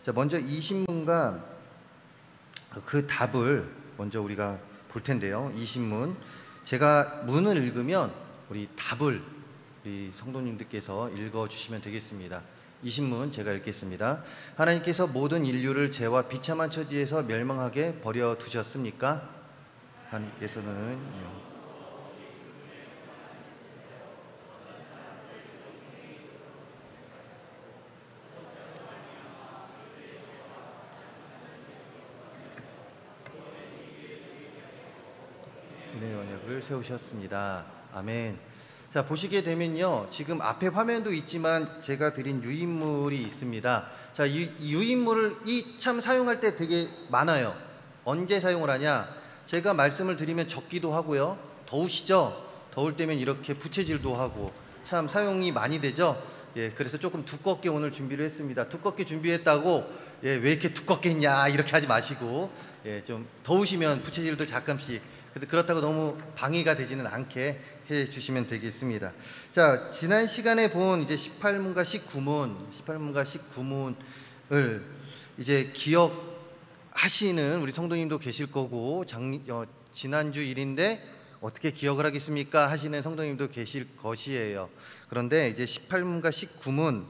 자, 먼저 이 신문과 그 답을 먼저 우리가 볼 텐데요. 이 신문, 제가 문을 읽으면 우리 답을 우리 성도님들께서 읽어주시면 되겠습니다. 이 신문 제가 읽겠습니다. 하나님께서 모든 인류를 죄와 비참한 처지에서 멸망하게 버려두셨습니까? 하나님께서는 은혜의 언약을 세우셨습니다. 아멘. 자, 보시게 되면요, 지금 앞에 화면도 있지만 제가 드린 유인물이 있습니다. 자, 유인물이 참 사용할 때 되게 많아요. 언제 사용을 하냐? 제가 말씀을 드리면 적기도 하고요. 더우시죠? 더울 때면 이렇게 부채질도 하고 참 사용이 많이 되죠. 예, 그래서 조금 두껍게 오늘 준비를 했습니다. 두껍게 준비했다고 왜 이렇게 두껍게 했냐 이렇게 하지 마시고, 좀 더우시면 부채질도 잠깐씩, 그렇다고 너무 방해가 되지는 않게 해 주시면 되겠습니다. 자, 지난 시간에 본 이제 18문과 19문을 이제 기억하시는 우리 성도님도 계실 거고, 지난주 일인데 어떻게 기억을 하겠습니까? 하시는 성도님도 계실 것이에요. 그런데 이제 18문과 19문,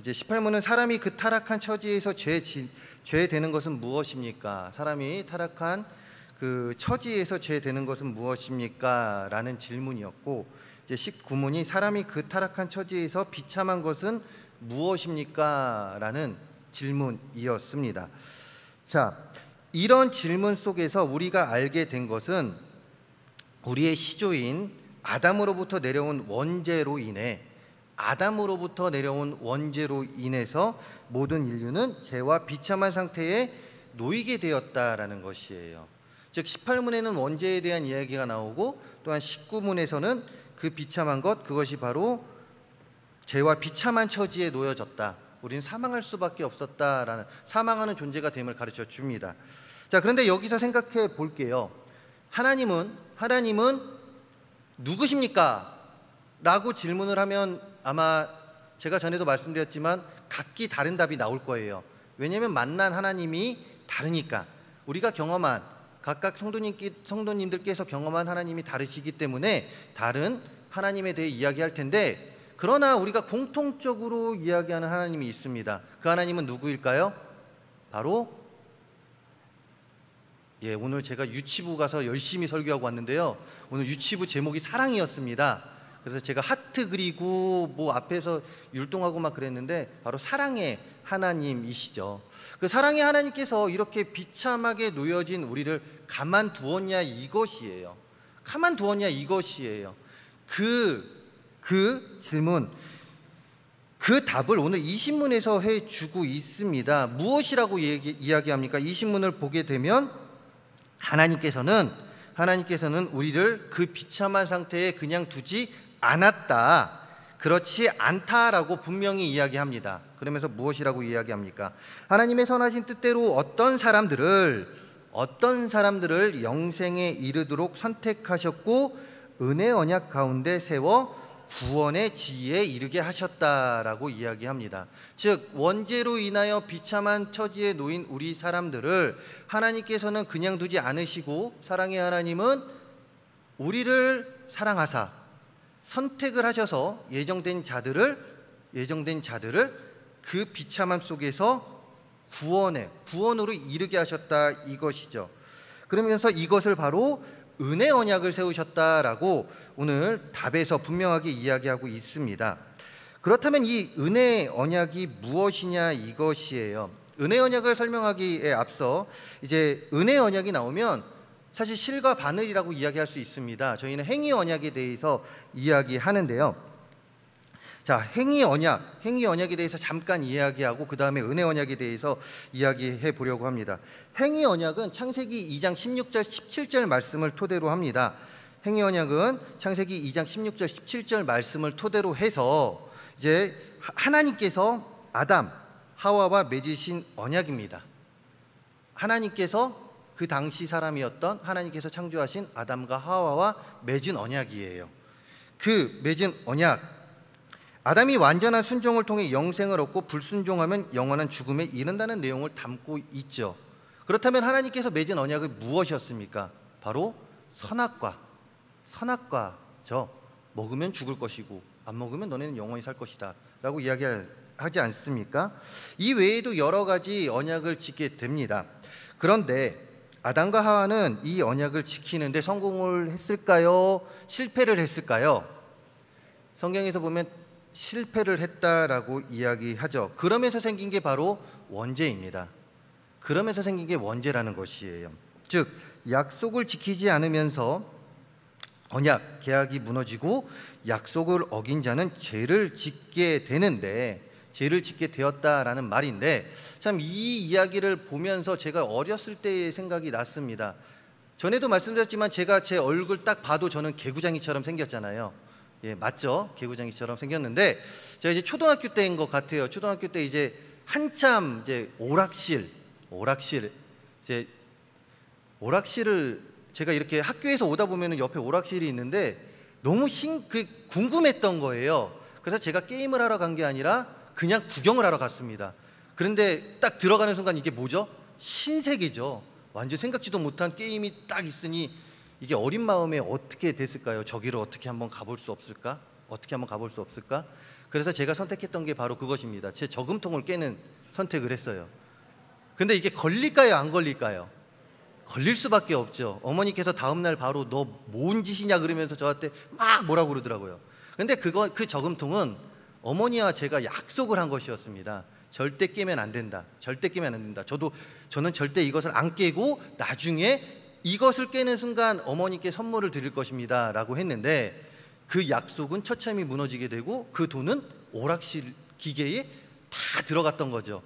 이제 18문은 사람이 그 타락한 처지에서 죄 되는 것은 무엇입니까? 사람이 타락한 그 처지에서 죄 되는 것은 무엇입니까? 라는 질문이었고, 이제 19문이 사람이 그 타락한 처지에서 비참한 것은 무엇입니까? 라는 질문이었습니다. 자, 이런 질문 속에서 우리가 알게 된 것은 우리의 시조인 아담으로부터 내려온 원죄로 인해서 모든 인류는 죄와 비참한 상태에 놓이게 되었다라는 것이에요. 즉 18문에는 원죄에 대한 이야기가 나오고, 또한 19문에서는 그 비참한 것, 그것이 바로 죄와 비참한 처지에 놓여졌다. 우리는 사망할 수밖에 없었다라는, 사망하는 존재가 됨을 가르쳐 줍니다. 자, 그런데 여기서 생각해 볼게요. 하나님은 누구십니까? 라고 질문을 하면 아마 제가 전에도 말씀드렸지만 각기 다른 답이 나올 거예요. 왜냐하면 만난 하나님이 다르니까. 우리가 경험한, 각각 성도님들께서 경험한 하나님이 다르시기 때문에 다른 하나님에 대해 이야기할 텐데, 그러나 우리가 공통적으로 이야기하는 하나님이 있습니다. 그 하나님은 누구일까요? 바로 오늘 제가 유치부 가서 열심히 설교하고 왔는데요, 오늘 유치부 제목이 사랑이었습니다. 그래서 제가 하트 그리고 뭐 앞에서 율동하고 막 그랬는데, 바로 사랑의 하나님이시죠. 그 사랑의 하나님께서 이렇게 비참하게 놓여진 우리를 가만두었냐 이것이에요. 그 질문, 그 답을 오늘 이 신문에서 해주고 있습니다. 무엇이라고 이야기합니까? 이 신문을 보게 되면 하나님께서는 우리를 그 비참한 상태에 그냥 두지 않았다, 그렇지 않다라고 분명히 이야기합니다. 그러면서 무엇이라고 이야기합니까? 하나님의 선하신 뜻대로 어떤 사람들을 영생에 이르도록 선택하셨고 은혜 언약 가운데 세워 구원의 지위에 이르게 하셨다라고 이야기합니다. 즉 원죄로 인하여 비참한 처지에 놓인 우리 사람들을 하나님께서는 그냥 두지 않으시고, 사랑의 하나님은 우리를 사랑하사 선택을 하셔서 예정된 자들을 그 비참함 속에서 구원으로 이르게 하셨다 이것이죠. 그러면서 이것을 바로 은혜 언약을 세우셨다라고 오늘 답에서 분명하게 이야기하고 있습니다. 그렇다면 이 은혜 언약이 무엇이냐 이것이에요. 은혜 언약을 설명하기에 앞서 이제 은혜 언약이 나오면 사실 실과 바늘이라고 이야기할 수 있습니다. 저희는 행위 언약에 대해서 이야기하는데요. 자, 행위 언약에 대해서 잠깐 이야기하고 그 다음에 은혜 언약에 대해서 이야기해 보려고 합니다. 행위 언약은 창세기 2장 16절 17절 말씀을 토대로 합니다. 행위 언약은 창세기 2장 16절 17절 말씀을 토대로 해서 이제 하나님께서 아담, 하와와 맺으신 언약입니다. 하나님께서 그 당시 사람이었던 하나님께서 창조하신 아담과 하와와 맺은 언약이에요. 그 맺은 언약, 아담이 완전한 순종을 통해 영생을 얻고 불순종하면 영원한 죽음에 이른다는 내용을 담고 있죠. 그렇다면 하나님께서 맺은 언약은 무엇이었습니까? 바로 선악과죠. 먹으면 죽을 것이고 안 먹으면 너네는 영원히 살 것이다 라고 이야기하지 않습니까? 이 외에도 여러 가지 언약을 짓게 됩니다. 그런데 아담과 하와는 이 언약을 지키는데 성공을 했을까요? 실패를 했을까요? 성경에서 보면 실패를 했다라고 이야기하죠. 그러면서 생긴 게 바로 원죄입니다. 그러면서 생긴 게 원죄라는 것이에요. 즉 약속을 지키지 않으면서 언약, 계약이 무너지고 약속을 어긴 자는 죄를 짓게 되는데, 죄를 짓게 되었다라는 말인데, 참 이 이야기를 보면서 제가 어렸을 때의 생각이 났습니다. 전에도 말씀드렸지만 제가 제 얼굴 딱 봐도 저는 개구장이처럼 생겼잖아요. 예, 맞죠? 개구장이처럼 생겼는데 제가 이제 초등학교 때인 것 같아요. 초등학교 때 이제 한참 이제 오락실을 제가 이렇게 학교에서 오다 보면은 옆에 오락실이 있는데 너무 궁금했던 거예요. 그래서 제가 게임을 하러 간 게 아니라 그냥 구경을 하러 갔습니다. 그런데 딱 들어가는 순간 이게 뭐죠? 신세계죠. 완전 생각지도 못한 게임이 딱 있으니 이게 어린 마음에 어떻게 됐을까요? 저기를 어떻게 한번 가볼 수 없을까? 그래서 제가 선택했던 게 바로 그것입니다. 제 저금통을 깨는 선택을 했어요. 근데 이게 걸릴까요? 안 걸릴까요? 걸릴 수밖에 없죠. 어머니께서 다음날 바로 너 뭔 짓이냐 그러면서 저한테 막 뭐라고 그러더라고요. 근데 그 저금통은 어머니와 제가 약속을 한 것이었습니다. 절대 깨면 안 된다. 저는 절대 이것을 안 깨고 나중에 이것을 깨는 순간 어머니께 선물을 드릴 것입니다 라고 했는데, 그 약속은 처참히 무너지게 되고 그 돈은 오락실 기계에 다 들어갔던 거죠.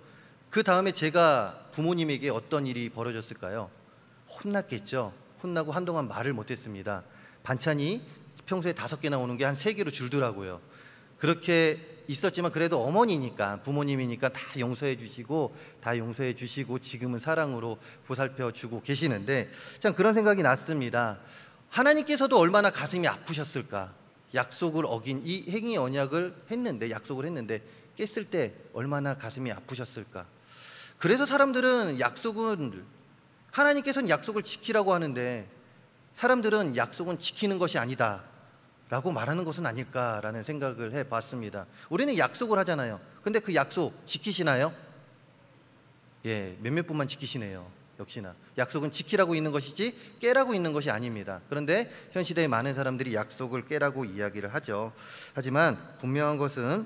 그 다음에 제가 부모님에게 어떤 일이 벌어졌을까요? 혼났겠죠. 혼나고 한동안 말을 못했습니다. 반찬이 평소에 5개 나오는 게 한 3개로 줄더라고요. 그렇게 있었지만 그래도 어머니니까, 부모님이니까 다 용서해 주시고 지금은 사랑으로 보살펴 주고 계시는데, 참 그런 생각이 났습니다. 하나님께서도 얼마나 가슴이 아프셨을까. 약속을 어긴 이 행위 언약을 약속을 했는데 깼을 때 얼마나 가슴이 아프셨을까. 그래서 사람들은 하나님께서는 약속을 지키라고 하는데 사람들은 약속은 지키는 것이 아니다 라고 말하는 것은 아닐까라는 생각을 해봤습니다. 우리는 약속을 하잖아요. 근데 그 약속 지키시나요? 예, 몇몇 분만 지키시네요. 역시나 약속은 지키라고 있는 것이지 깨라고 있는 것이 아닙니다. 그런데 현 시대의 많은 사람들이 약속을 깨라고 이야기를 하죠. 하지만 분명한 것은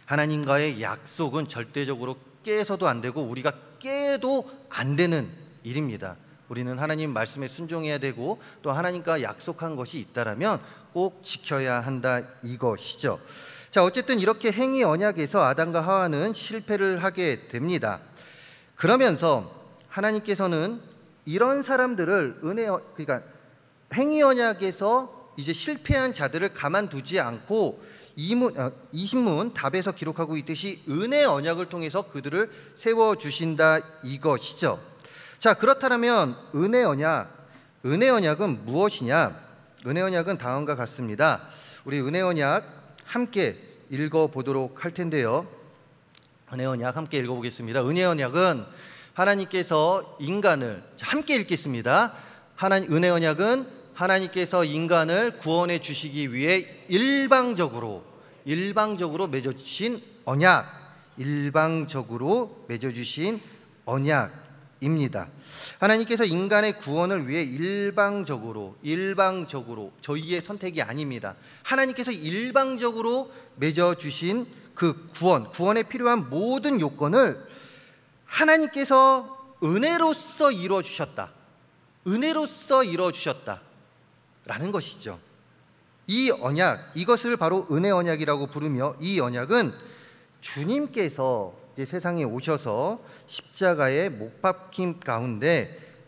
하나님과의 약속은 절대적으로 깨서도 안 되고 우리가 깨도 안 되는 일입니다. 우리는 하나님 말씀에 순종해야 되고 또 하나님과 약속한 것이 있다라면 꼭 지켜야 한다 이것이죠. 자, 어쨌든 이렇게 행위 언약에서 아담과 하와는 실패를 하게 됩니다. 그러면서 하나님께서는 이런 사람들을 그러니까 행위 언약에서 이제 실패한 자들을 가만두지 않고 이신문 답에서 기록하고 있듯이 은혜 언약을 통해서 그들을 세워주신다 이것이죠. 자, 그렇다면 은혜 언약은 무엇이냐? 은혜 언약은 다음과 같습니다. 우리 은혜 언약 함께 읽어보도록 할 텐데요. 은혜 언약 함께 읽어보겠습니다. 은혜 언약은 하나님께서 인간을, 함께 읽겠습니다. 은혜 언약은 하나님께서 인간을 구원해 주시기 위해 일방적으로 맺어주신 언약입니다. 하나님께서 인간의 구원을 위해 일방적으로 저희의 선택이 아닙니다. 하나님께서 일방적으로 맺어주신 그 구원에 필요한 모든 요건을 하나님께서 은혜로써 이루어주셨다 라는 것이죠. 이 언약, 이것을 바로 은혜 언약이라고 부르며, 이 언약은 주님께서 이제 세상에 오셔서 십자가의 못 박힘 가운데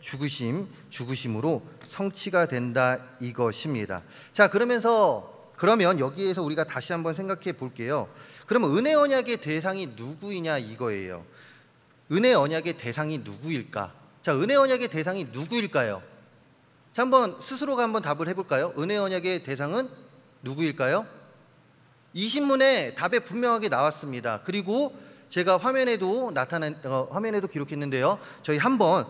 죽으심으로 성취가 된다 이것입니다. 자, 그러면 여기에서 우리가 다시 한번 생각해 볼게요. 그러면 은혜 언약의 대상이 누구이냐 이거예요. 은혜 언약의 대상이 누구일까? 자, 은혜 언약의 대상이 누구일까요? 자, 스스로가 한번 답을 해볼까요? 은혜 언약의 대상은 누구일까요? 이 신문에 답에 분명하게 나왔습니다. 그리고 제가 화면에도 기록했는데요. 저희 한번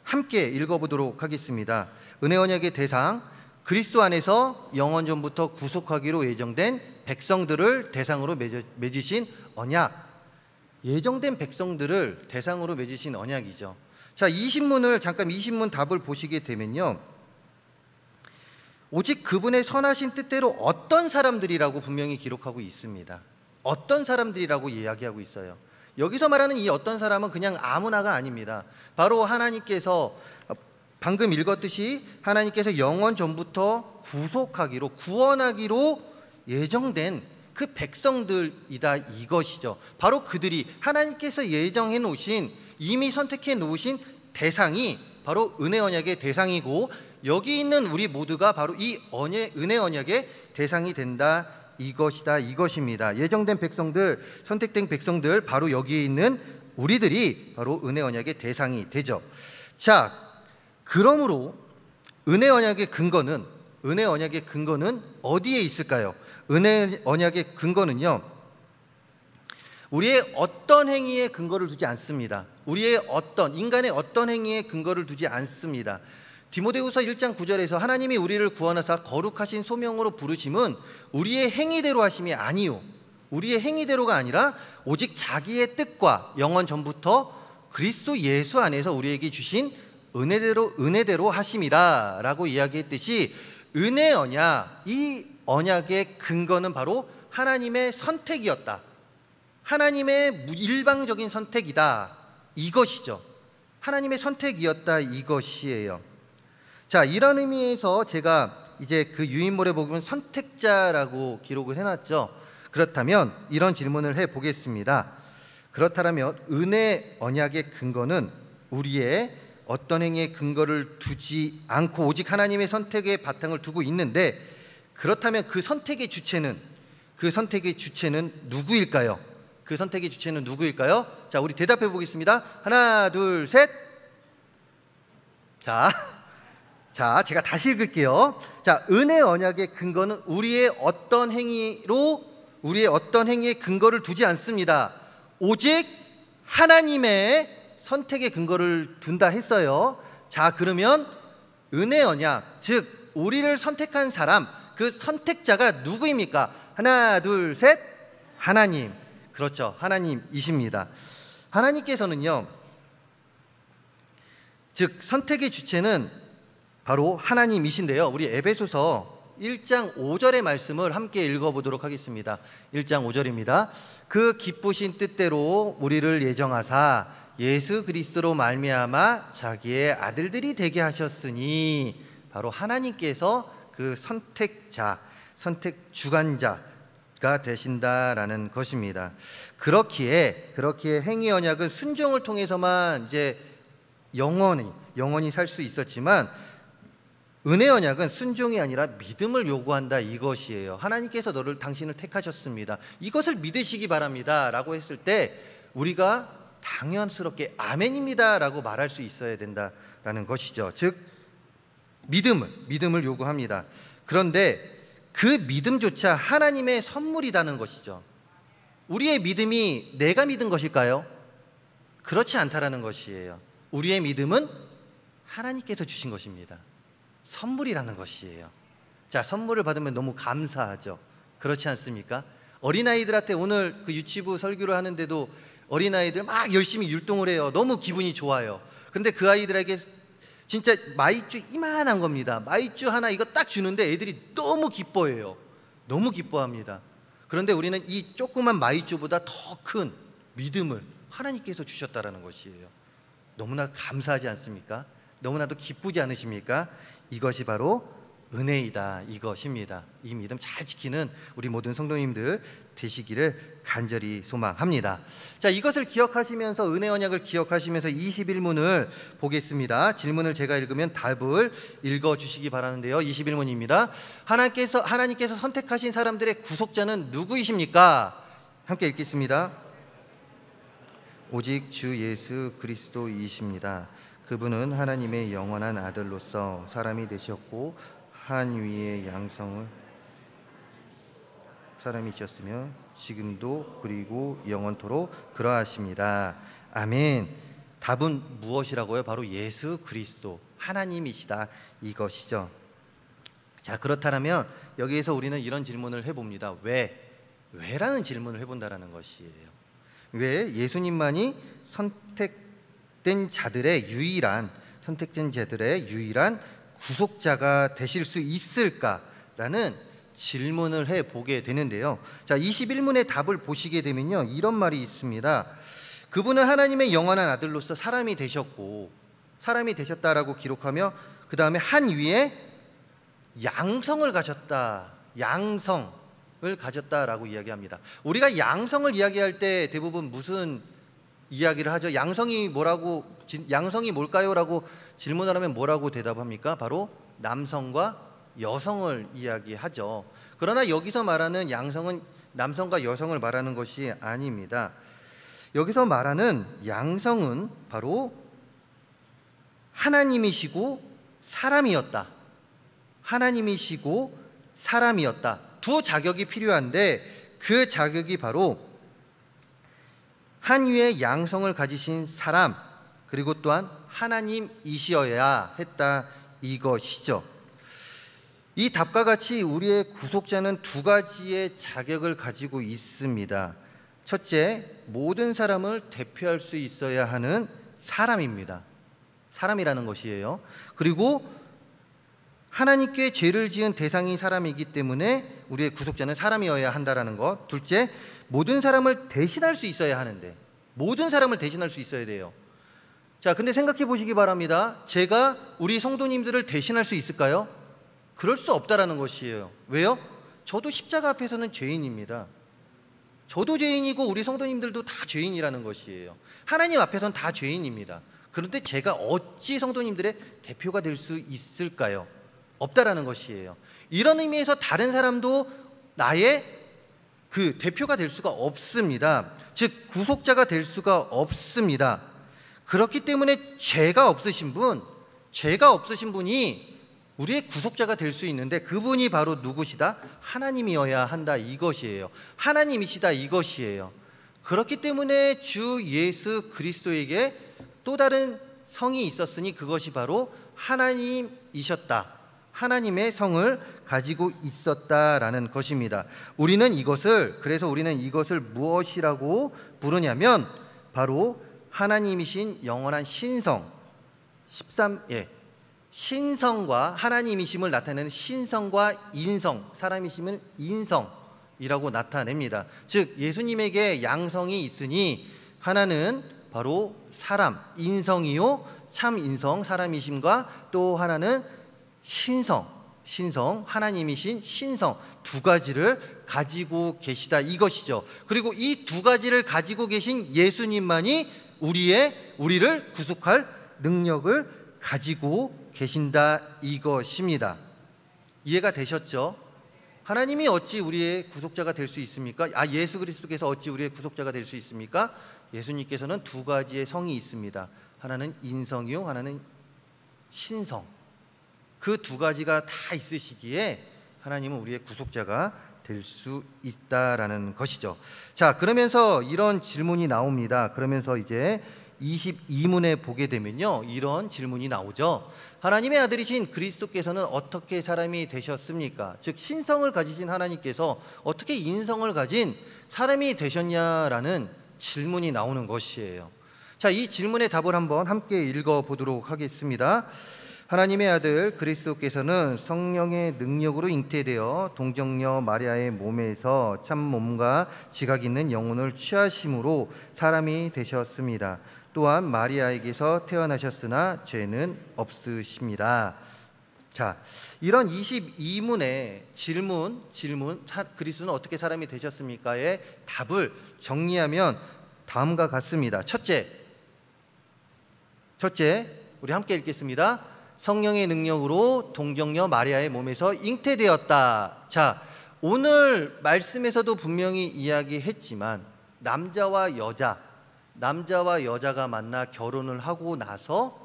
함께 읽어보도록 하겠습니다. 은혜 언약의 대상, 그리스도 안에서 영원 전부터 구속하기로 예정된 백성들을 대상으로 맺으신 언약. 예정된 백성들을 대상으로 맺으신 언약이죠. 자, 이 신문 답을 보시게 되면요, 오직 그분의 선하신 뜻대로 어떤 사람들이라고 분명히 기록하고 있습니다. 어떤 사람들이라고 이야기하고 있어요. 여기서 말하는 이 어떤 사람은 그냥 아무나가 아닙니다. 바로 하나님께서 방금 읽었듯이 하나님께서 영원 전부터 구원하기로 예정된 그 백성들이다, 이것이죠. 바로 그들이 하나님께서 예정해 놓으신, 이미 선택해 놓으신 대상이 바로 은혜 언약의 대상이고, 여기 있는 우리 모두가 바로 이 은혜 언약의 대상이 된다, 이것입니다. 예정된 백성들, 선택된 백성들, 바로 여기에 있는 우리들이 바로 은혜 언약의 대상이 되죠. 자, 그러므로 은혜 언약의 근거는 어디에 있을까요? 은혜 언약의 근거는요, 우리의 어떤 행위에 근거를 두지 않습니다. 인간의 어떤 행위에 근거를 두지 않습니다. 디모데후서 1장 9절에서 하나님이 우리를 구원하사 거룩하신 소명으로 부르심은 우리의 행위대로 하심이 아니요, 우리의 행위대로가 아니라 오직 자기의 뜻과 영원 전부터 그리스도 예수 안에서 우리에게 주신 은혜대로 하심이라 라고 이야기했듯이, 은혜 언약, 이 언약의 근거는 바로 하나님의 선택이었다, 하나님의 일방적인 선택이다, 이것이죠. 하나님의 선택이었다, 이것이에요. 자, 이런 의미에서 제가 이제 그 유인물에 보면 선택자라고 기록을 해놨죠. 그렇다면 이런 질문을 해보겠습니다. 그렇다면 은혜 언약의 근거는 우리의 어떤 행위에 근거를 두지 않고 오직 하나님의 선택에 바탕을 두고 있는데, 그렇다면 그 선택의 주체는 누구일까요? 그 선택의 주체는 누구일까요? 자, 우리 대답해 보겠습니다. 하나, 둘, 셋. 자, 제가 다시 읽을게요. 자, 은혜 언약의 근거는 우리의 어떤 행위에 근거를 두지 않습니다. 오직 하나님의 선택의 근거를 둔다 했어요. 자, 그러면 은혜 언약, 즉 우리를 선택한 사람, 그 선택자가 누구입니까? 하나, 둘, 셋. 하나님. 그렇죠, 하나님이십니다. 하나님께서는요, 즉 선택의 주체는 바로 하나님이신데요, 우리 에베소서 1장 5절의 말씀을 함께 읽어보도록 하겠습니다. 1장 5절입니다. 그 기쁘신 뜻대로 우리를 예정하사 예수 그리스도로 말미암아 자기의 아들들이 되게 하셨으니, 바로 하나님께서 그 선택 주관자가 되신다라는 것입니다. 그렇기에 행위 언약은 순종을 통해서만 이제 영원히 살 수 있었지만, 은혜 언약은 순종이 아니라 믿음을 요구한다, 이것이에요. 하나님께서 당신을 택하셨습니다, 이것을 믿으시기 바랍니다 라고 했을 때 우리가 당연스럽게 아멘입니다 라고 말할 수 있어야 된다라는 것이죠. 즉 믿음을 요구합니다. 그런데 그 믿음조차 하나님의 선물이라는 것이죠. 우리의 믿음이 내가 믿은 것일까요? 그렇지 않다라는 것이에요. 우리의 믿음은 하나님께서 주신 것입니다. 선물이라는 것이에요. 자, 선물을 받으면 너무 감사하죠. 그렇지 않습니까? 어린아이들한테 오늘 그 유치부 설교를 하는데도 어린아이들 막 열심히 율동을 해요. 너무 기분이 좋아요. 그런데 그 아이들에게 진짜 마이쮸 이만한 겁니다. 마이쮸 하나 이거 딱 주는데 애들이 너무 기뻐해요. 너무 기뻐합니다. 그런데 우리는 이 조그만 마이쮸보다 더 큰 믿음을 하나님께서 주셨다라는 것이에요. 너무나 감사하지 않습니까? 너무나도 기쁘지 않으십니까? 이것이 바로 은혜이다, 이것입니다. 이 믿음 잘 지키는 우리 모든 성도님들 되시기를 간절히 소망합니다. 자, 이것을 기억하시면서, 은혜 언약을 기억하시면서 21문을 보겠습니다. 질문을 제가 읽으면 답을 읽어주시기 바라는데요. 21문입니다. 하나님께서 선택하신 사람들의 구속자는 누구이십니까? 함께 읽겠습니다. 오직 주 예수 그리스도이십니다. 그분은 하나님의 영원한 아들로서 사람이 되셨고 한 위의 양성을 사람이셨으며 지금도 그리고 영원토록 그러하십니다. 아멘. 답은 무엇이라고요? 바로 예수 그리스도 하나님이시다 이것이죠. 자, 그렇다면 여기에서 우리는 이런 질문을 해봅니다. 왜라는 질문을 해본다라는 것이에요. 왜 예수님만이 선택된 자들의 유일한 구속자가 되실 수 있을까라는 질문을 해보게 되는데요. 자, 21문의 답을 보시게 되면요, 이런 말이 있습니다. 그분은 하나님의 영원한 아들로서 사람이 되셨다라고 기록하며 그 다음에 한 위에 양성을 가졌다라고 이야기합니다. 우리가 양성을 이야기할 때 대부분 무슨 이야기를 하죠? 양성이 뭘까요? 라고 질문을 하면 뭐라고 대답합니까? 바로 남성과 여성을 이야기하죠. 그러나 여기서 말하는 양성은 남성과 여성을 말하는 것이 아닙니다. 여기서 말하는 양성은 바로 하나님이시고 사람이었다. 두 자격이 필요한데 그 자격이 바로 한 위의 양성을 가지신 사람, 그리고 또한 하나님이시어야 했다 이것이죠. 이 답과 같이 우리의 구속자는 두 가지의 자격을 가지고 있습니다. 첫째, 모든 사람을 대표할 수 있어야 하는 사람입니다. 사람이라는 것이에요. 그리고 하나님께 죄를 지은 대상이 사람이기 때문에 우리의 구속자는 사람이어야 한다는 것. 둘째, 모든 사람을 대신할 수 있어야 하는데, 모든 사람을 대신할 수 있어야 돼요. 자, 근데 생각해 보시기 바랍니다. 제가 우리 성도님들을 대신할 수 있을까요? 그럴 수 없다라는 것이에요. 왜요? 저도 십자가 앞에서는 죄인입니다. 저도 죄인이고 우리 성도님들도 다 죄인이라는 것이에요. 하나님 앞에서는 다 죄인입니다. 그런데 제가 어찌 성도님들의 대표가 될 수 있을까요? 없다라는 것이에요. 이런 의미에서 다른 사람도 나의 그 대표가 될 수가 없습니다. 즉 구속자가 될 수가 없습니다. 그렇기 때문에 죄가 없으신 분이 우리의 구속자가 될 수 있는데 그분이 바로 누구시다? 하나님이어야 한다 이것이에요. 하나님이시다 이것이에요. 그렇기 때문에 주 예수 그리스도에게 또 다른 성이 있었으니 그것이 바로 하나님이셨다. 하나님의 성을 가지고 있었다라는 것입니다. 그래서 우리는 이것을 무엇이라고 부르냐면 바로 하나님이신 영원한 신성, 신성과 하나님이심을 나타내는 신성과 인성, 사람이심은 인성이라고 나타냅니다. 즉 예수님에게 양성이 있으니 하나는 바로 사람, 인성이요 참 인성, 사람이심과 또 하나는 신성, 하나님이신 신성 두 가지를 가지고 계시다 이것이죠. 그리고 이 두 가지를 가지고 계신 예수님만이 우리를 구속할 능력을 가지고 계신다 이것입니다. 이해가 되셨죠? 하나님이 어찌 우리의 구속자가 될 수 있습니까? 예수 그리스도께서 어찌 우리의 구속자가 될 수 있습니까? 예수님께서는 두 가지의 성이 있습니다. 하나는 인성이요, 하나는 신성. 그 두 가지가 다 있으시기에 하나님은 우리의 구속자가 될 수 있다라는 것이죠. 자, 그러면서 이런 질문이 나옵니다. 그러면서 이제 22문에 보게 되면요, 이런 질문이 나오죠. 하나님의 아들이신 그리스도께서는 어떻게 사람이 되셨습니까? 즉 신성을 가지신 하나님께서 어떻게 인성을 가진 사람이 되셨냐라는 질문이 나오는 것이에요. 자, 이 질문의 답을 한번 함께 읽어보도록 하겠습니다. 하나님의 아들 그리스도께서는 성령의 능력으로 잉태되어 동정녀 마리아의 몸에서 참 몸과 지각 있는 영혼을 취하심으로 사람이 되셨습니다. 또한 마리아에게서 태어나셨으나 죄는 없으십니다. 자, 이런 22문의 질문 그리스도는 어떻게 사람이 되셨습니까의 답을 정리하면 다음과 같습니다. 첫째, 우리 함께 읽겠습니다. 성령의 능력으로 동정녀 마리아의 몸에서 잉태되었다. 자, 오늘 말씀에서도 분명히 이야기했지만 남자와 여자가 만나 결혼을 하고 나서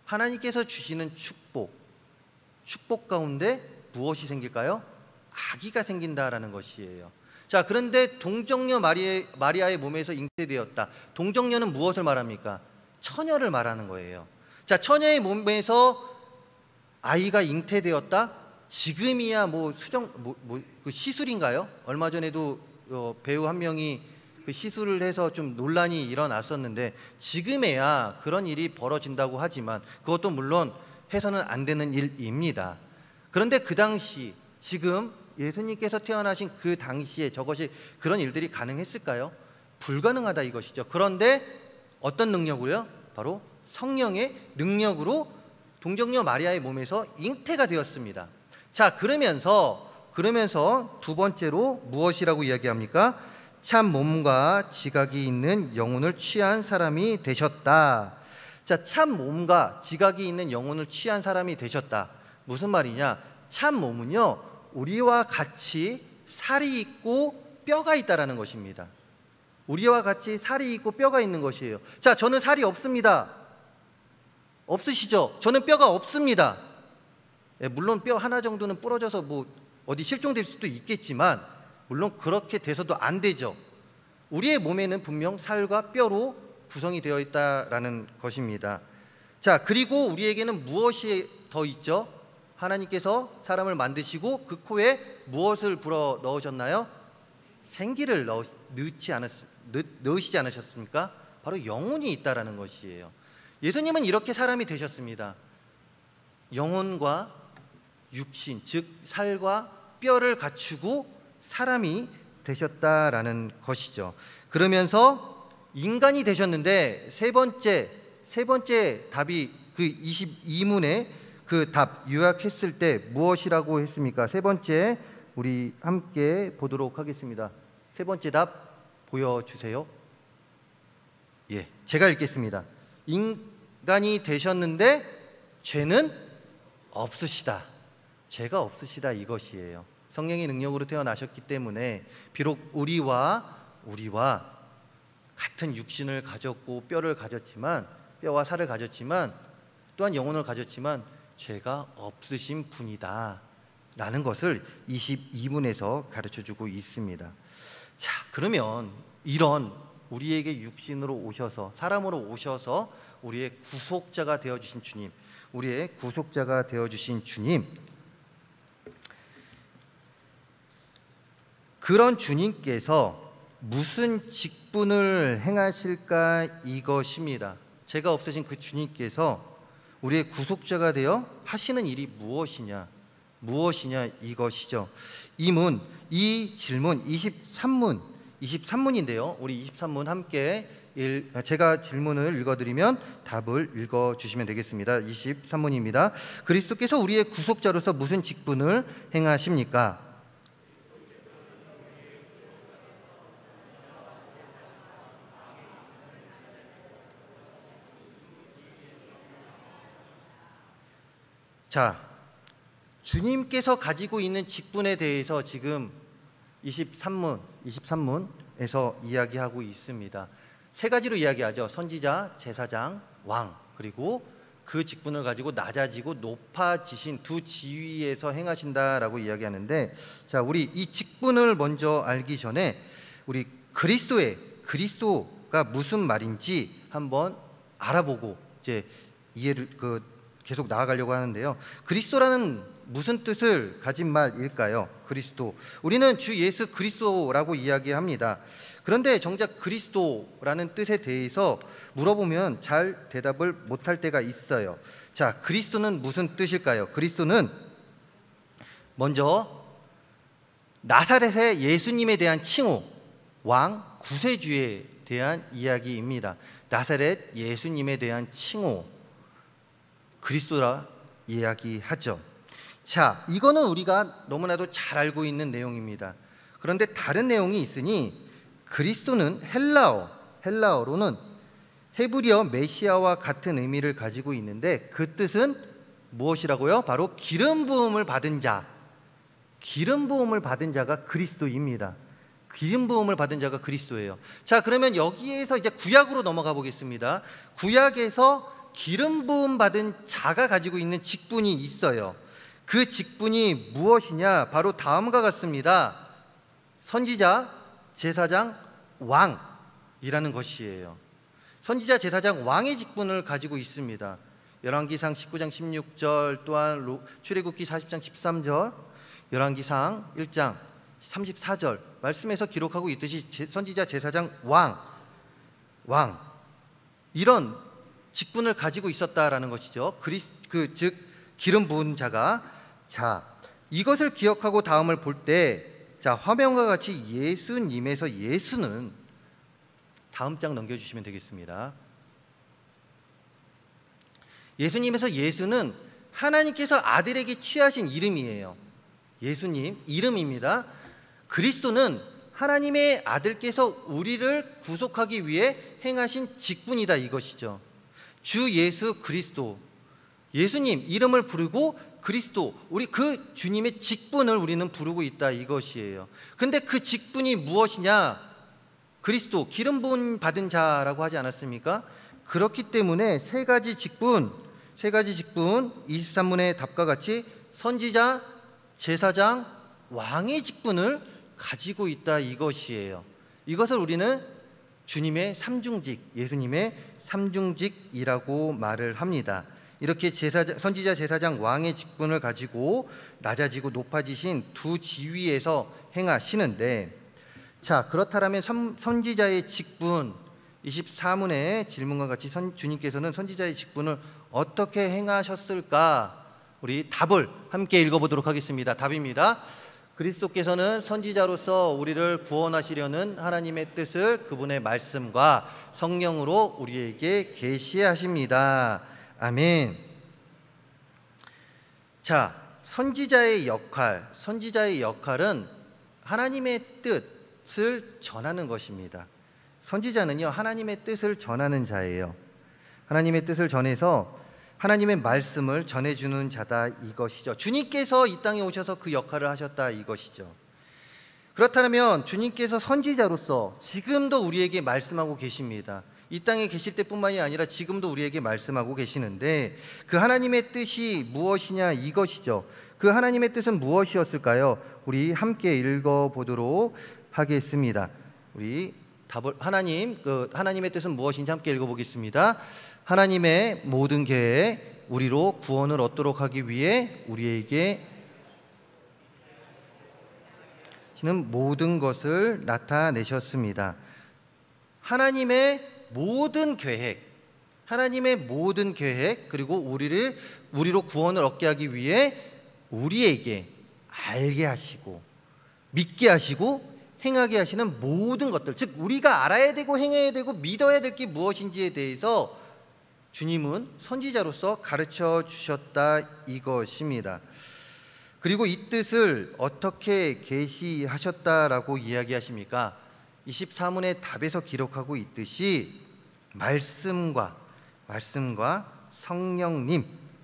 하나님께서 주시는 축복 가운데 무엇이 생길까요? 아기가 생긴다라는 것이에요. 자, 그런데 동정녀 마리아의 몸에서 잉태되었다. 동정녀는 무엇을 말합니까? 처녀를 말하는 거예요. 자, 처녀의 몸에서 아이가 잉태되었다. 지금이야 그 시술인가요? 얼마 전에도 배우 한 명이 그 시술을 해서 좀 논란이 일어났었는데, 지금에야 그런 일이 벌어진다고 하지만 그것도 물론 해서는 안 되는 일입니다. 그런데 그 당시, 지금 예수님께서 태어나신 그 당시에 저것이 그런 일들이 가능했을까요? 불가능하다 이것이죠. 그런데 어떤 능력으로요? 바로 성령의 능력으로 동정녀 마리아의 몸에서 잉태가 되었습니다. 자, 그러면서 두 번째로 무엇이라고 이야기합니까? 참 몸과 지각이 있는 영혼을 취한 사람이 되셨다. 자, 참 몸과 지각이 있는 영혼을 취한 사람이 되셨다. 무슨 말이냐? 참 몸은요, 우리와 같이 살이 있고 뼈가 있다라는 것입니다. 우리와 같이 살이 있고 뼈가 있는 것이에요. 자, 저는 살이 없습니다. 없으시죠? 저는 뼈가 없습니다. 물론 뼈 하나 정도는 부러져서 어디 실종될 수도 있겠지만, 물론 그렇게 돼서도 안 되죠. 우리의 몸에는 분명 살과 뼈로 구성이 되어 있다라는 것입니다. 자, 그리고 우리에게는 무엇이 더 있죠? 하나님께서 사람을 만드시고 그 코에 무엇을 불어 넣으셨나요? 생기를 넣으시지 않으셨습니까? 바로 영혼이 있다라는 것이에요. 예수님은 이렇게 사람이 되셨습니다. 영혼과 육신, 즉 살과 뼈를 갖추고 사람이 되셨다라는 것이죠. 그러면서 인간이 되셨는데 세 번째 답이 그 22문에 그 답 요약했을 때 무엇이라고 했습니까? 세 번째 우리 함께 보도록 하겠습니다. 세 번째 답 보여주세요. 예, 제가 읽겠습니다. 인간이 되셨는데 죄는 없으시다. 죄가 없으시다 이것이에요. 성령의 능력으로 태어나셨기 때문에 비록 우리와 같은 육신을 가졌고 뼈를 가졌지만, 뼈와 살을 가졌지만 또한 영혼을 가졌지만 죄가 없으신 분이다 라는 것을 22문에서 가르쳐주고 있습니다. 자, 그러면 이런 우리에게 육신으로 오셔서, 사람으로 오셔서 우리의 구속자가 되어주신 주님, 우리의 구속자가 되어주신 주님, 그런 주님께서 무슨 직분을 행하실까 이것입니다. 죄가 없으신 그 주님께서 우리의 구속자가 되어 하시는 일이 무엇이냐 이것이죠. 이 질문 23문인데요. 우리 23문 함께 제가 질문을 읽어드리면 답을 읽어주시면 되겠습니다. 23문입니다. 그리스도께서 우리의 구속자로서 무슨 직분을 행하십니까? 자, 주님께서 가지고 있는 직분에 대해서 지금 23문에서 이야기하고 있습니다. 세 가지로 이야기하죠. 선지자, 제사장, 왕, 그리고 그 직분을 가지고 낮아지고 높아지신 두 지위에서 행하신다라고 이야기하는데, 자, 우리 이 직분을 먼저 알기 전에 우리 그리스도가 무슨 말인지 한번 알아보고 이제 이해를 계속 나아가려고 하는데요. 그리스도라는 무슨 뜻을 가진 말일까요? 그리스도. 우리는 주 예수 그리스도라고 이야기합니다. 그런데 정작 그리스도라는 뜻에 대해서 물어보면 잘 대답을 못할 때가 있어요. 자, 그리스도는 무슨 뜻일까요? 그리스도는 먼저 나사렛의 예수님에 대한 칭호, 왕, 구세주에 대한 이야기입니다. 나사렛 예수님에 대한 칭호, 그리스도라 이야기하죠. 자, 이거는 우리가 너무나도 잘 알고 있는 내용입니다. 그런데 다른 내용이 있으니, 그리스도는 헬라어로는 헤브리어 메시아와 같은 의미를 가지고 있는데, 그 뜻은 무엇이라고요? 바로 기름 부음을 받은 자가 그리스도입니다. 기름 부음을 받은 자가 그리스도예요. 자, 그러면 여기에서 이제 구약으로 넘어가 보겠습니다. 구약에서 기름 부음 받은 자가 가지고 있는 직분이 있어요. 그 직분이 무엇이냐? 바로 다음과 같습니다. 선지자, 제사장, 왕이라는 것이에요. 선지자, 제사장, 왕의 직분을 가지고 있습니다. 열왕기상 19장 16절, 또한 출애굽기 40장 13절, 열왕기상 1장 34절 말씀에서 기록하고 있듯이 선지자, 제사장, 왕 이런 직분을 가지고 있었다라는 것이죠. 즉 기름 부은 자가. 자, 이것을 기억하고 다음을 볼 때, 자, 화면과 같이 예수님에서 예수는, 다음 장 넘겨주시면 되겠습니다. 예수님에서 예수는 하나님께서 아들에게 취하신 이름이에요. 예수님 이름입니다. 그리스도는 하나님의 아들께서 우리를 구속하기 위해 행하신 직분이다, 이것이죠. 주 예수 그리스도, 예수님 이름을 부르고 그리스도, 우리 그 주님의 직분을 우리는 부르고 있다, 이것이에요. 근데 그 직분이 무엇이냐? 그리스도, 기름 부음 받은 자라고 하지 않았습니까? 그렇기 때문에 세 가지 직분 23문의 답과 같이 선지자, 제사장, 왕의 직분을 가지고 있다, 이것이에요. 이것을 우리는 주님의 삼중직, 예수님의 삼중직이라고 말을 합니다. 이렇게 선지자, 제사장, 왕의 직분을 가지고 낮아지고 높아지신 두 지위에서 행하시는데, 자, 그렇다면 선지자의 직분, 24문의 질문과 같이 주님께서는 선지자의 직분을 어떻게 행하셨을까? 우리 답을 함께 읽어보도록 하겠습니다. 답입니다. 그리스도께서는 선지자로서 우리를 구원하시려는 하나님의 뜻을 그분의 말씀과 성령으로 우리에게 계시하십니다. 아멘. 자, 선지자의 역할은 하나님의 뜻을 전하는 것입니다. 선지자는요, 하나님의 뜻을 전하는 자예요. 하나님의 뜻을 전해서 하나님의 말씀을 전해주는 자다, 이것이죠. 주님께서 이 땅에 오셔서 그 역할을 하셨다, 이것이죠. 그렇다면 주님께서 선지자로서 지금도 우리에게 말씀하고 계십니다. 이 땅에 계실 때뿐만이 아니라 지금도 우리에게 말씀하고 계시는데, 그 하나님의 뜻이 무엇이냐, 이것이죠. 그 하나님의 뜻은 무엇이었을까요? 우리 함께 읽어보도록 하겠습니다. 우리 답을 하나님의 뜻은 무엇인지 함께 읽어보겠습니다. 하나님의 모든 계획, 우리로 구원을 얻도록 하기 위해 우리에게 하시는 모든 것을 나타내셨습니다. 하나님의 모든 계획, 그리고 우리로 구원을 얻게 하기 위해 우리에게 알게 하시고 믿게 하시고 행하게 하시는 모든 것들, 즉 우리가 알아야 되고 행해야 되고 믿어야 될 게 무엇인지에 대해서 주님은 선지자로서 가르쳐 주셨다, 이것입니다. 그리고 이 뜻을 어떻게 계시하셨다라고 이야기하십니까? 24문의 답에서 기록하고 있듯이 말씀과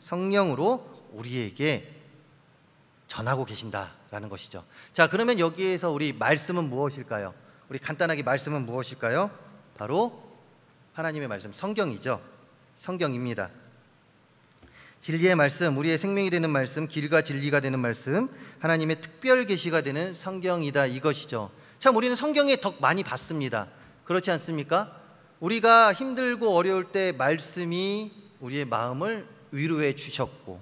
성령으로 우리에게 전하고 계신다라는 것이죠. 자, 그러면 여기에서 우리 말씀은 무엇일까요? 우리 간단하게 말씀은 무엇일까요? 바로 하나님의 말씀, 성경입니다. 진리의 말씀, 우리의 생명이 되는 말씀, 길과 진리가 되는 말씀, 하나님의 특별 계시가 되는 성경이다, 이것이죠. 참, 우리는 성경에 덕 많이 받습니다. 그렇지 않습니까? 우리가 힘들고 어려울 때 말씀이 우리의 마음을 위로해 주셨고,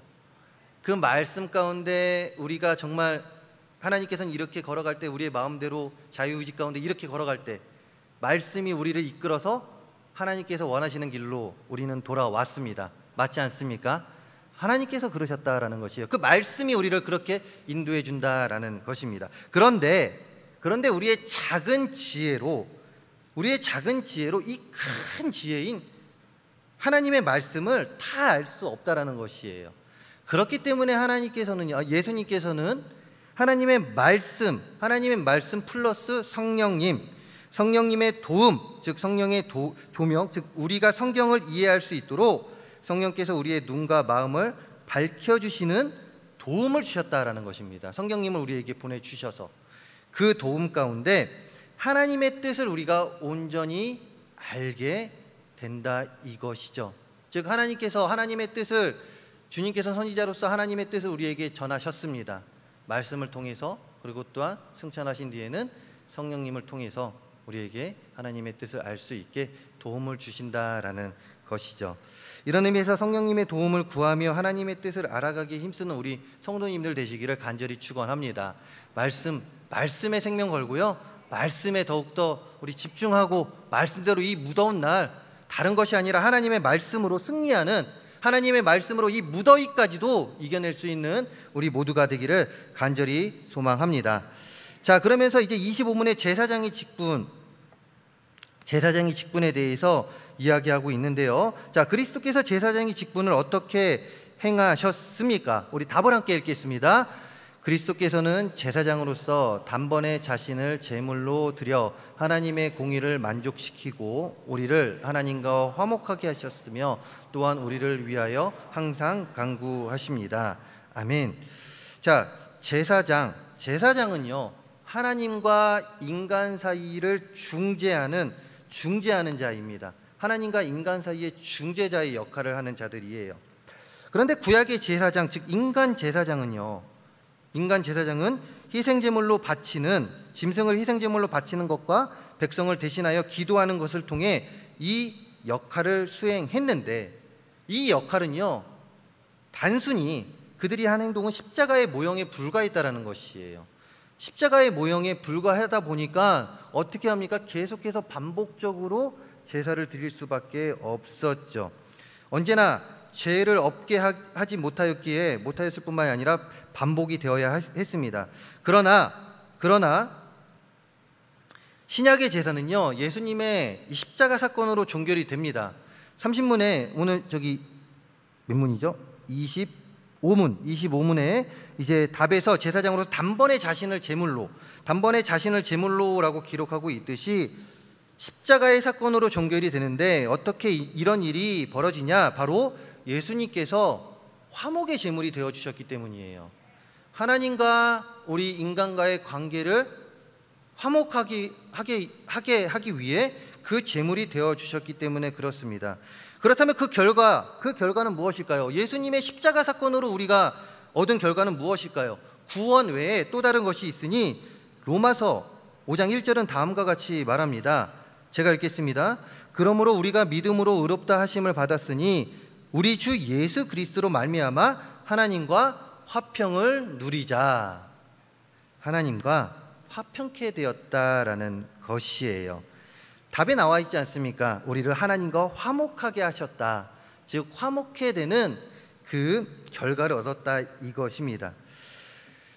그 말씀 가운데 우리가 정말 하나님께서는 이렇게 걸어갈 때, 우리의 마음대로 자유의지 가운데 이렇게 걸어갈 때 말씀이 우리를 이끌어서 하나님께서 원하시는 길로 우리는 돌아왔습니다. 맞지 않습니까? 하나님께서 그러셨다라는 것이에요. 그 말씀이 우리를 그렇게 인도해 준다라는 것입니다. 그런데 우리의 작은 지혜로 이 큰 지혜인 하나님의 말씀을 다 알 수 없다라는 것이에요. 그렇기 때문에 예수님께서는 하나님의 말씀 플러스 성령님의 도움, 즉 성령의 조명, 즉 우리가 성경을 이해할 수 있도록 성령께서 우리의 눈과 마음을 밝혀주시는 도움을 주셨다라는 것입니다. 성령님을 우리에게 보내주셔서 그 도움 가운데 하나님의 뜻을 우리가 온전히 알게 된다, 이것이죠. 즉 하나님께서 하나님의 뜻을 주님께서 선지자로서 하나님의 뜻을 우리에게 전하셨습니다. 말씀을 통해서, 그리고 또한 승천하신 뒤에는 성령님을 통해서 우리에게 하나님의 뜻을 알 수 있게 도움을 주신다라는 것이죠. 이런 의미에서 성령님의 도움을 구하며 하나님의 뜻을 알아가기에 힘쓰는 우리 성도님들 되시기를 간절히 축원합니다. 말씀에 생명 걸고요, 말씀에 더욱더 우리 집중하고 말씀대로 이 무더운 날 다른 것이 아니라 하나님의 말씀으로 승리하는, 하나님의 말씀으로 이 무더위까지도 이겨낼 수 있는 우리 모두가 되기를 간절히 소망합니다. 자, 그러면서 이제 25문의 제사장의 직분에 대해서 이야기하고 있는데요. 자, 그리스도께서 제사장의 직분을 어떻게 행하셨습니까? 우리 답을 함께 읽겠습니다. 그리스도께서는 제사장으로서 단번에 자신을 제물로 드려 하나님의 공의를 만족시키고 우리를 하나님과 화목하게 하셨으며 또한 우리를 위하여 항상 간구하십니다. 아멘. 자, 제사장은요, 하나님과 인간 사이를 중재하는 자입니다. 하나님과 인간 사이의 중재자의 역할을 하는 자들이에요. 그런데 구약의 제사장, 즉 인간 제사장은 희생제물로 바치는, 짐승을 희생제물로 바치는 것과 백성을 대신하여 기도하는 것을 통해 이 역할을 수행했는데, 이 역할은요, 단순히 그들이 한 행동은 십자가의 모형에 불과했다라는 것이에요. 십자가의 모형에 불과하다 보니까 어떻게 합니까? 계속해서 반복적으로 제사를 드릴 수밖에 없었죠. 언제나 죄를 없게 하지 못하였을 뿐만이 아니라 반복이 되어야 했습니다. 그러나 신약의 제사는요, 예수님의 십자가 사건으로 종결이 됩니다. 30문에 오늘 몇 문이죠? 25문에 이제 답에서 제사장으로 단번에 자신을 제물로라고 기록하고 있듯이 십자가의 사건으로 종결이 되는데, 어떻게 이런 일이 벌어지냐? 바로 예수님께서 화목의 제물이 되어 주셨기 때문이에요. 하나님과 우리 인간과의 관계를 화목하게 하기 위해 그 제물이 되어 주셨기 때문에 그렇습니다. 그렇다면 그 결과는 무엇일까요? 예수님의 십자가 사건으로 우리가 얻은 결과는 무엇일까요? 구원 외에 또 다른 것이 있으니 로마서 5장 1절은 다음과 같이 말합니다. 제가 읽겠습니다. 그러므로 우리가 믿음으로 의롭다 하심을 받았으니 우리 주 예수 그리스도로 말미암아 하나님과 화평을 누리자. 하나님과 화평케 되었다라는 것이에요. 답에 나와 있지 않습니까? 우리를 하나님과 화목하게 하셨다. 즉 화목케 되는 그 결과를 얻었다, 이것입니다.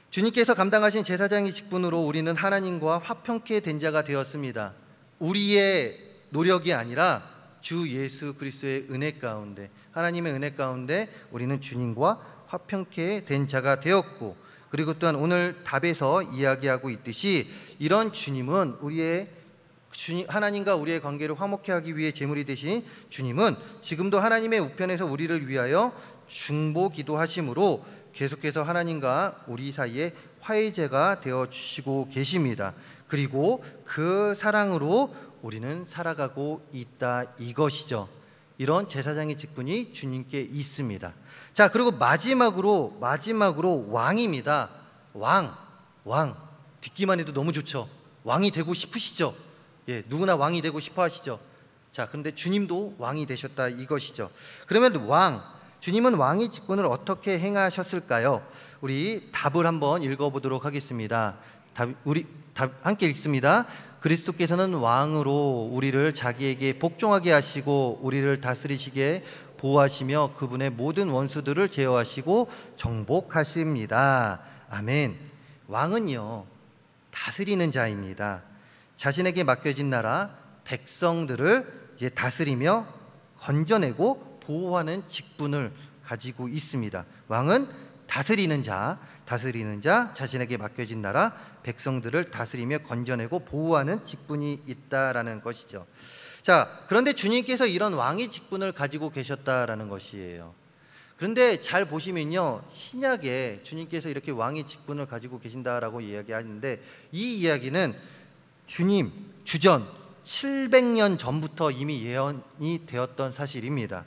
주님께서 감당하신 제사장의 직분으로 우리는 하나님과 화평케 된 자가 되었습니다. 우리의 노력이 아니라 주 예수 그리스도의 은혜 가운데, 하나님의 은혜 가운데 우리는 주님과 화평케 된 자가 되었고, 그리고 또한 오늘 답에서 이야기하고 있듯이 이런 주님은 하나님과 우리의 관계를 화목케 하기 위해 제물이 되신 주님은 지금도 하나님의 우편에서 우리를 위하여 중보기도 하심으로 계속해서 하나님과 우리 사이에 화해제가 되어 주시고 계십니다. 그리고 그 사랑으로 우리는 살아가고 있다, 이것이죠. 이런 제사장의 직분이 주님께 있습니다. 자, 그리고 마지막으로 왕입니다. 왕 듣기만 해도 너무 좋죠. 왕이 되고 싶으시죠? 예, 누구나 왕이 되고 싶어 하시죠. 자, 그런데 주님도 왕이 되셨다, 이것이죠. 그러면 주님은 왕의 직분을 어떻게 행하셨을까요? 우리 답을 한번 읽어보도록 하겠습니다. 우리 답 함께 읽습니다. 그리스도께서는 왕으로 우리를 자기에게 복종하게 하시고 우리를 다스리시게 보호하시며 그분의 모든 원수들을 제어하시고 정복하십니다. 아멘. 왕은요, 다스리는 자입니다. 자신에게 맡겨진 나라 백성들을 이제 다스리며 건져내고 보호하는 직분을 가지고 있습니다. 왕은 다스리는 자, 자신에게 맡겨진 나라 백성들을 다스리며 건져내고 보호하는 직분이 있다라는 것이죠. 자, 그런데 주님께서 이런 왕의 직분을 가지고 계셨다라는 것이에요. 그런데 잘 보시면요, 신약에 주님께서 이렇게 왕의 직분을 가지고 계신다라고 이야기하는데, 이 이야기는 주님 주전 700년 전부터 이미 예언이 되었던 사실입니다.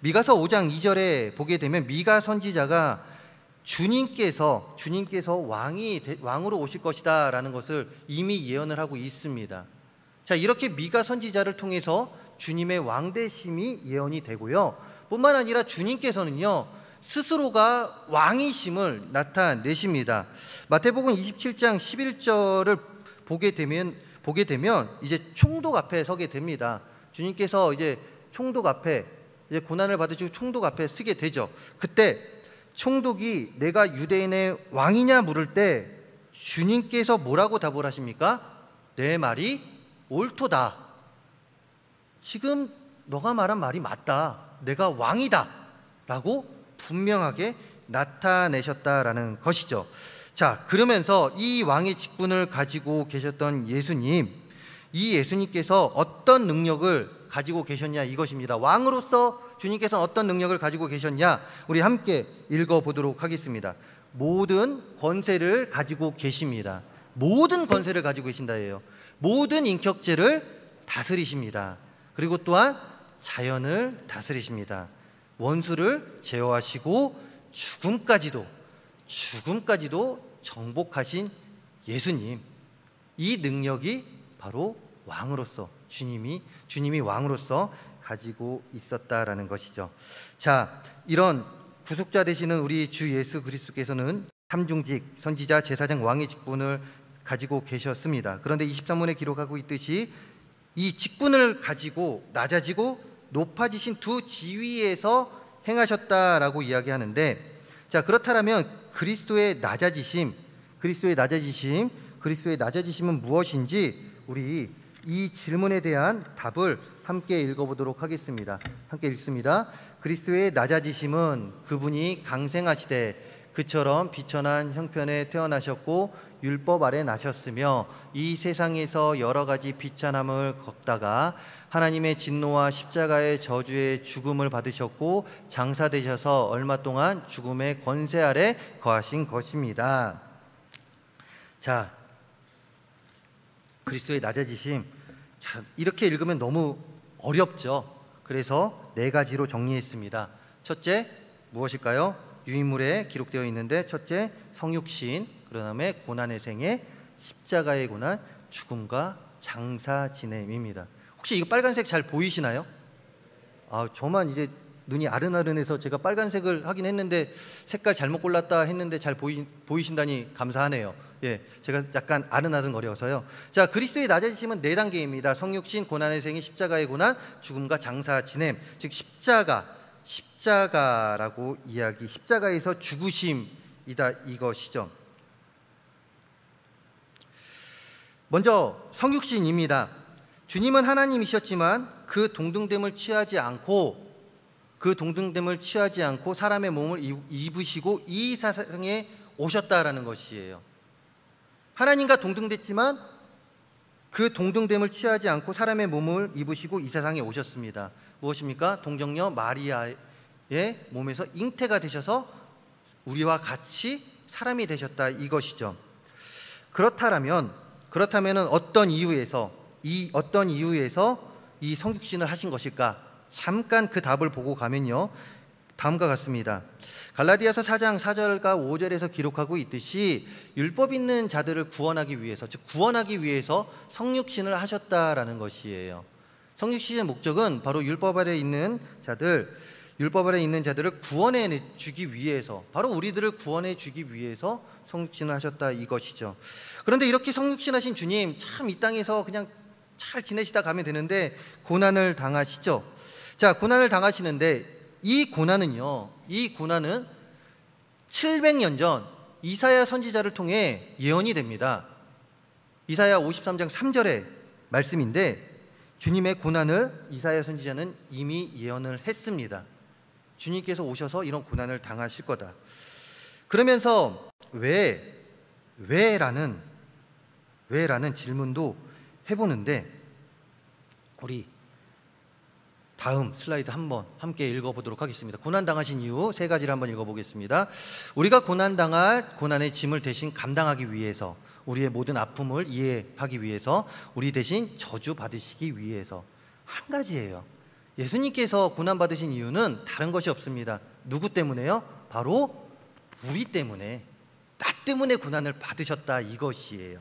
미가서 5장 2절에 보게 되면 미가 선지자가 주님께서 왕으로 오실 것이다 라는 것을 이미 예언을 하고 있습니다. 자, 이렇게 미가 선지자를 통해서 주님의 왕되심이 예언이 되고요, 뿐만 아니라 주님께서는요 스스로가 왕이심을 나타내십니다. 마태복음 27장 11절을 보게 되면 이제 총독 앞에 서게 됩니다. 주님께서 이제 총독 앞에, 이제 고난을 받으시고 총독 앞에 서게 되죠. 그때 총독이 내가 유대인의 왕이냐 물을 때 주님께서 뭐라고 답을 하십니까? 내 말이 옳도다. 지금 너가 말한 말이 맞다. 내가 왕이다 라고 분명하게 나타내셨다라는 것이죠. 자, 그러면서 이 왕의 직분을 가지고 계셨던 예수님, 이 예수님께서 어떤 능력을 가지고 계셨냐 이것입니다. 왕으로서 주님께서 어떤 능력을 가지고 계셨냐, 우리 함께 읽어보도록 하겠습니다. 모든 권세를 가지고 계십니다. 모든 권세를 가지고 계신다예요. 모든 인격체를 다스리십니다. 그리고 또한 자연을 다스리십니다. 원수를 제어하시고 죽음까지도 정복하신 예수님, 이 능력이 바로 왕으로서 주님이 왕으로서 가지고 있었다라는 것이죠. 자, 이런 구속자 되시는 우리 주 예수 그리스도께서는 삼중직, 선지자, 제사장, 왕의 직분을 가지고 계셨습니다. 그런데 23문에 기록하고 있듯이 이 직분을 가지고 낮아지고 높아지신 두 지위에서 행하셨다라고 이야기하는데, 자, 그렇다면 그리스도의 낮아지심은 무엇인지 우리 이 질문에 대한 답을 함께 읽어보도록 하겠습니다. 함께 읽습니다. 그리스도의 낮아지심은 그분이 강생하시되 그처럼 비천한 형편에 태어나셨고 율법 아래 나셨으며 이 세상에서 여러 가지 비참함을 겪다가 하나님의 진노와 십자가의 저주의 죽음을 받으셨고 장사되셔서 얼마 동안 죽음의 권세 아래 거하신 것입니다. 자, 그리스도의 낮아지심, 자, 이렇게 읽으면 너무 어렵죠. 그래서 네 가지로 정리했습니다. 첫째, 무엇일까요? 유인물에 기록되어 있는데, 첫째, 성육신, 그 다음에 고난의 생애, 십자가의 고난, 죽음과 장사 지냄입니다. 혹시 이거 빨간색 잘 보이시나요? 저만 이제 눈이 아른아른해서 제가 빨간색을 하긴 했는데 색깔 잘못 골랐다 했는데 잘 보이신다니 감사하네요. 예, 제가 약간 아른아른거려서요. 자, 그리스도의 낮아지심은 네 단계입니다. 성육신, 고난의 생애, 십자가의 고난, 죽음과 장사 지냄. 즉 십자가라고 십자가에서 죽으심이다 이것이죠. 먼저 성육신입니다. 주님은 하나님이셨지만 그 동등됨을 취하지 않고 사람의 몸을 입으시고 이 세상에 오셨다라는 것이에요. 하나님과 동등됐지만 그 동등됨을 취하지 않고 사람의 몸을 입으시고 이 세상에 오셨습니다. 무엇입니까? 동정녀 마리아의 몸에서 잉태가 되셔서 우리와 같이 사람이 되셨다 이것이죠. 그렇다면 어떤 이유에서 이 성육신을 하신 것일까? 잠깐 그 답을 보고 가면요, 다음과 같습니다. 갈라디아서 4장 4절과 5절에서 기록하고 있듯이 율법 있는 자들을 구원하기 위해서, 즉 구원하기 위해서 성육신을 하셨다라는 것이에요. 성육신의 목적은 바로 율법 아래 있는 자들을 구원해 주기 위해서, 바로 우리들을 구원해 주기 위해서 성육신을 하셨다 이것이죠. 그런데 이렇게 성육신하신 주님, 참 이 땅에서 그냥 잘 지내시다 가면 되는데 고난을 당하시죠. 자, 고난을 당하시는데 이 고난은 700년 전 이사야 선지자를 통해 예언이 됩니다. 이사야 53장 3절의 말씀인데, 주님의 고난을 이사야 선지자는 이미 예언을 했습니다. 주님께서 오셔서 이런 고난을 당하실 거다. 그러면서 왜라는 질문도 해보는데, 우리 다음 슬라이드 한번 함께 읽어보도록 하겠습니다. 고난당하신 이유 세 가지를 한번 읽어보겠습니다. 우리가 고난당할 고난의 짐을 대신 감당하기 위해서, 우리의 모든 아픔을 이해하기 위해서, 우리 대신 저주 받으시기 위해서. 한 가지예요. 예수님께서 고난받으신 이유는 다른 것이 없습니다. 누구 때문에요? 바로 우리 때문에, 나 때문에 고난을 받으셨다, 이것이에요.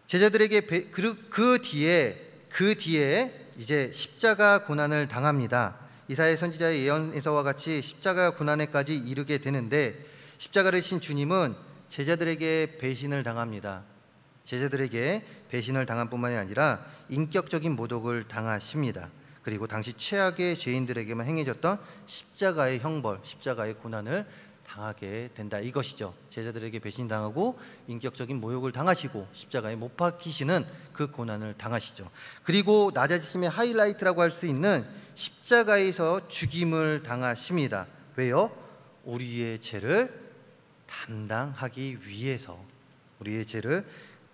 제자들에게 그 뒤에 이제 십자가 고난을 당합니다. 이사야 선지자의 예언에서와 같이 십자가 고난에까지 이르게 되는데, 십자가를 신 주님은 제자들에게 배신을 당합니다. 제자들에게 배신을 당한 뿐만이 아니라 인격적인 모독을 당하십니다. 그리고 당시 최악의 죄인들에게만 행해졌던 십자가의 형벌, 십자가의 고난을 당하게 된다, 이것이죠. 제자들에게 배신당하고 인격적인 모욕을 당하시고 십자가에 못 박히시는 그 고난을 당하시죠. 그리고 낮아지심의 하이라이트라고 할 수 있는 십자가에서 죽임을 당하십니다. 왜요? 우리의 죄를 담당하기 위해서, 우리의 죄를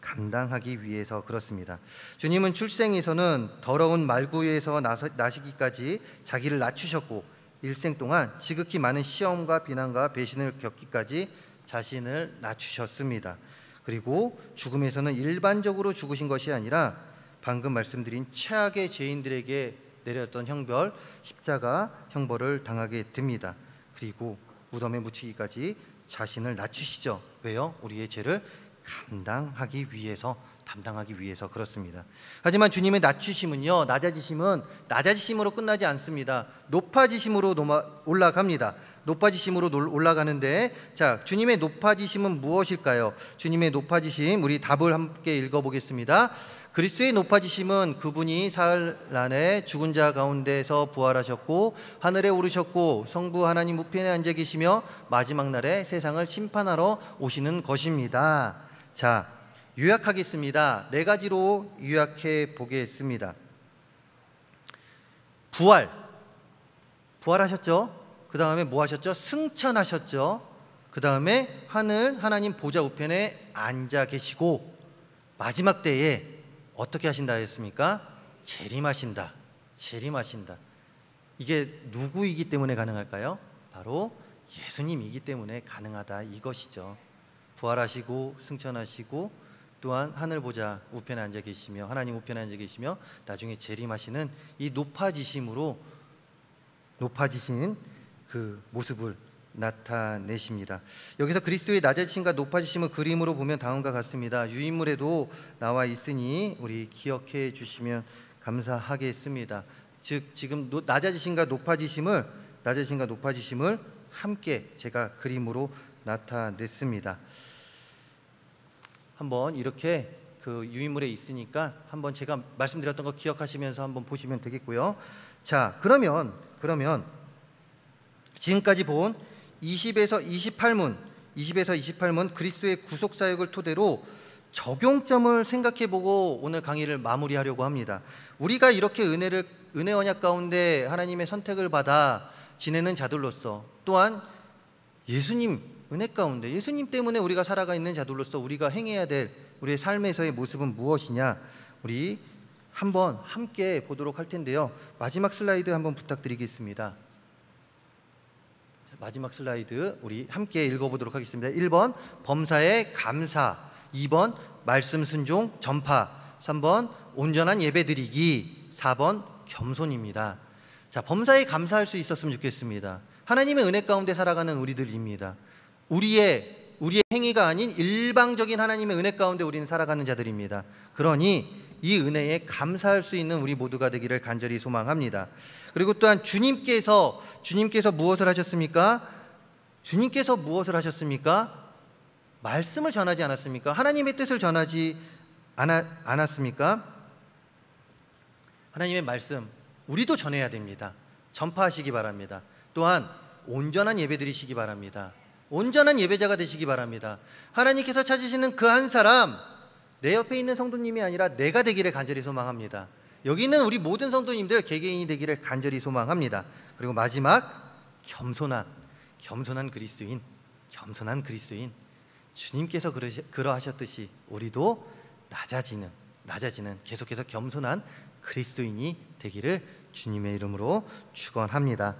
감당하기 위해서 그렇습니다. 주님은 출생에서는 더러운 말구에서 나시기까지 자기를 낮추셨고, 일생 동안 지극히 많은 시험과 비난과 배신을 겪기까지 자신을 낮추셨습니다. 그리고 죽음에서는 일반적으로 죽으신 것이 아니라 방금 말씀드린 최악의 죄인들에게 내렸던 형벌, 십자가 형벌을 당하게 됩니다. 그리고 무덤에 묻히기까지 자신을 낮추시죠. 왜요? 우리의 죄를 담당하기 위해서 그렇습니다. 하지만 주님의 낮추심은요, 낮아지심으로 끝나지 않습니다. 높아지심으로 올라갑니다. 높아지심으로 올라가는데, 자, 주님의 높아지심은 무엇일까요? 주님의 높아지심, 우리 답을 함께 읽어보겠습니다. 그리스도의 높아지심은 그분이 사흘 안에 죽은 자 가운데서 부활하셨고 하늘에 오르셨고 성부 하나님 우편에 앉아 계시며 마지막 날에 세상을 심판하러 오시는 것입니다. 자, 요약하겠습니다. 네 가지로 요약해 보겠습니다. 부활하셨죠. 그 다음에 뭐 하셨죠? 승천하셨죠. 그 다음에 하나님 보좌 우편에 앉아 계시고, 마지막 때에 어떻게 하신다 했습니까? 재림하신다. 이게 누구이기 때문에 가능할까요? 바로 예수님이기 때문에 가능하다, 이것이죠. 부활하시고 승천하시고 또한 하늘 보좌 우편에 앉아 계시며, 하나님 우편에 앉아 계시며 나중에 재림하시는 이 높아지신 그 모습을 나타내십니다. 여기서 그리스도의 낮아지심과 높아지심을 그림으로 보면 다음과 같습니다. 유인물에도 나와 있으니 우리 기억해 주시면 감사하겠습니다. 즉 지금 낮아지심과 높아지심을 함께 제가 그림으로 나타냈습니다. 한번 이렇게 그 유인물에 있으니까 한번 제가 말씀드렸던 거 기억하시면서 한번 보시면 되겠고요. 자, 그러면 지금까지 본 20에서 28문 그리스도의 구속 사역을 토대로 적용점을 생각해보고 오늘 강의를 마무리하려고 합니다. 우리가 이렇게 은혜 언약 가운데 하나님의 선택을 받아 지내는 자들로서, 또한 예수님 은혜 가운데 예수님 때문에 우리가 살아가 있는 자들로서 우리가 행해야 될 우리의 삶에서의 모습은 무엇이냐, 우리 한번 함께 보도록 할 텐데요. 마지막 슬라이드 한번 부탁드리겠습니다. 마지막 슬라이드 우리 함께 읽어보도록 하겠습니다. 1번 범사에 감사, 2번 말씀 순종 전파, 3번 온전한 예배드리기, 4번 겸손입니다. 자, 범사에 감사할 수 있었으면 좋겠습니다. 하나님의 은혜 가운데 살아가는 우리들입니다. 우리의 행위가 아닌 일방적인 하나님의 은혜 가운데 우리는 살아가는 자들입니다. 그러니 이 은혜에 감사할 수 있는 우리 모두가 되기를 간절히 소망합니다. 그리고 또한 주님께서 무엇을 하셨습니까? 말씀을 전하지 않았습니까? 하나님의 뜻을 전하지 않았습니까? 하나님의 말씀 우리도 전해야 됩니다. 전파하시기 바랍니다. 또한 온전한 예배 드리시기 바랍니다. 온전한 예배자가 되시기 바랍니다. 하나님께서 찾으시는 그 한 사람, 내 옆에 있는 성도님이 아니라 내가 되기를 간절히 소망합니다. 여기 있는 우리 모든 성도님들 개개인이 되기를 간절히 소망합니다. 그리고 마지막 겸손한 그리스도인, 주님께서 그러하셨듯이 우리도 낮아지는 계속해서 겸손한 그리스도인이 되기를 주님의 이름으로 축원합니다.